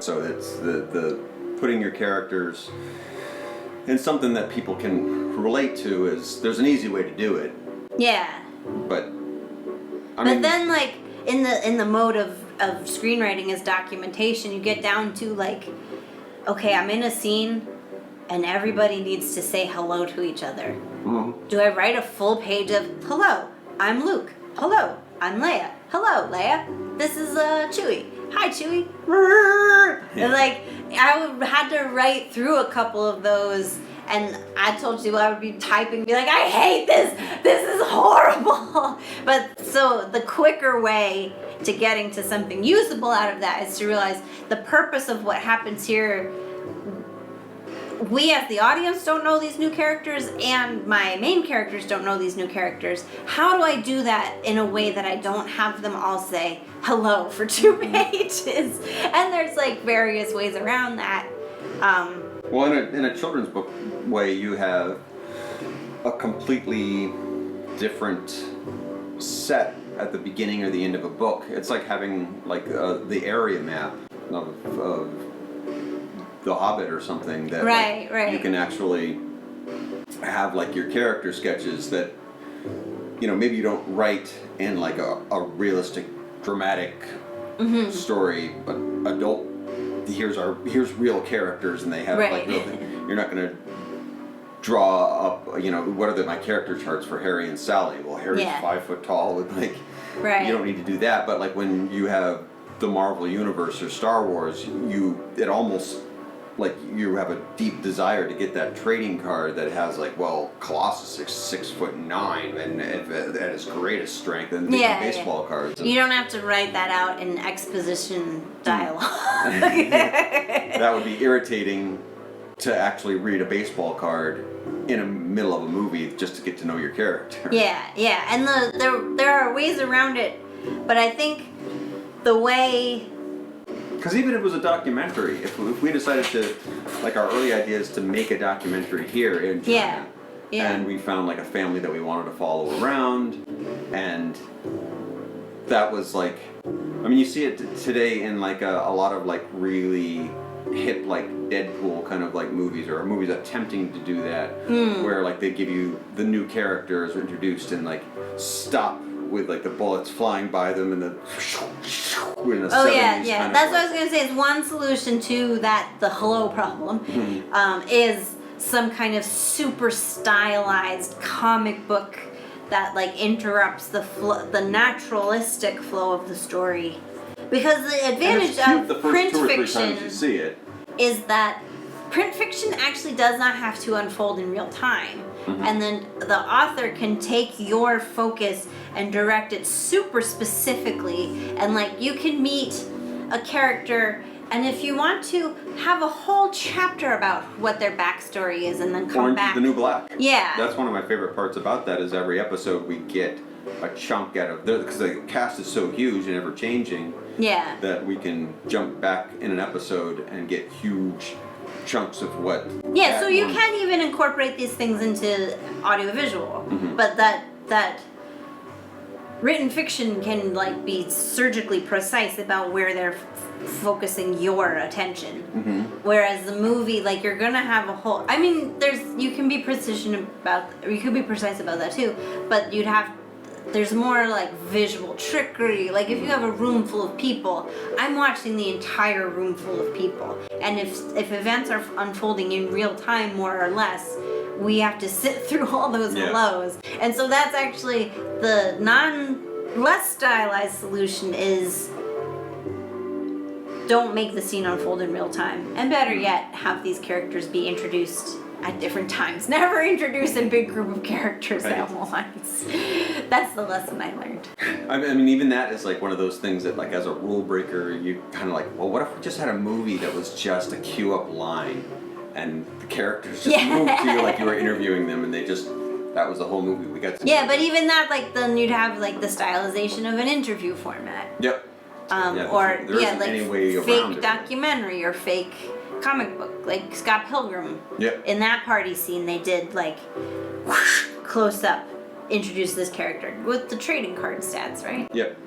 So it's the putting your characters in something that people can relate to is, there's an easy way to do it. Yeah. But But then, like, in the mode of screenwriting as documentation, you get down to, like, okay, I'm in a scene and everybody needs to say hello to each other. Mm-hmm. Do I write a full page of, hello, I'm Luke. Hello, I'm Leia. Hello, Leia. This is Chewie. Hi, Chewie. And, like, I had to write through a couple of those. And I told you I would be typing, be like, I hate this. This is horrible. But so the quicker way to getting to something usable out of that is to realize the purpose of what happens here. We as the audience don't know these new characters, and my main characters don't know these new characters. How do I do that in a way that I don't have them all say hello for 2 pages? And there's like various ways around that. Well, in a children's book way, you have a completely different set at the beginning or the end of a book. It's like having like the area map of The Hobbit or something that right. you can actually have like your character sketches that, you know, maybe you don't write in like a realistic, dramatic story, but adult. Here's real characters, and they have like real things. You're not going to draw up, you know, what are my character charts for Harry and Sally? Well, Harry's 5 foot tall, and like you don't need to do that. But like when you have the Marvel Universe or Star Wars, it almost like you have a deep desire to get that trading card that has like, well, Colossus is 6'9" and at his greatest strength, and baseball cards. And you don't have to write that out in exposition dialogue. That would be irritating to actually read a baseball card in the middle of a movie just to get to know your character. Yeah, and there are ways around it, but I think the way. Because even if it was a documentary, if we decided to, like our early idea is to make a documentary here in China, and we found like a family that we wanted to follow around, and that was like, I mean, you see it today in like a lot of like really hip like Deadpool kind of like movies, or movies attempting to do that, where like they give you the new characters introduced and like stop with like the bullets flying by them and the that's what I was gonna say. Is one solution to that, the hello problem, is some kind of super stylized comic book that like interrupts the naturalistic flow of the story. Because the advantage of print fiction is that print fiction actually does not have to unfold in real time. And then the author can take your focus and direct it super specifically, and like you can meet a character, and if you want to have a whole chapter about what their backstory is, and then come back. Orange is the New Black. Yeah. That's one of my favorite parts about that, is every episode we get a chunk out of there, because the cast is so huge and ever changing. Yeah. That we can jump back in an episode and get huge chunks of what. Yeah, so you can even incorporate these things into audiovisual, but that written fiction can like be surgically precise about where they're focusing your attention. Whereas the movie, like you're gonna have a whole. I mean, you can be precise about that too, but there's more like visual trickery. Like if you have a room full of people, I'm watching the entire room full of people. And if events are unfolding in real time, more or less, we have to sit through all those hellos. And so that's actually the less stylized solution is don't make the scene unfold in real time. And better yet, have these characters be introduced at different times. Never introduce a big group of characters at once. That's the lesson I learned. I mean, even that is like one of those things that, like, as a rule breaker, you kind of like, well, what if we just had a movie that was just a cue up line, and the characters just moved to you like you were interviewing them, and that was the whole movie. We got to. Yeah, but even that, like, then you'd have like the stylization of an interview format. Yep. Or like fake documentary or fake comic book, like Scott Pilgrim. Yep. In that party scene, they did like whoosh, close up, introduce this character with the trading card stats, right? Yep.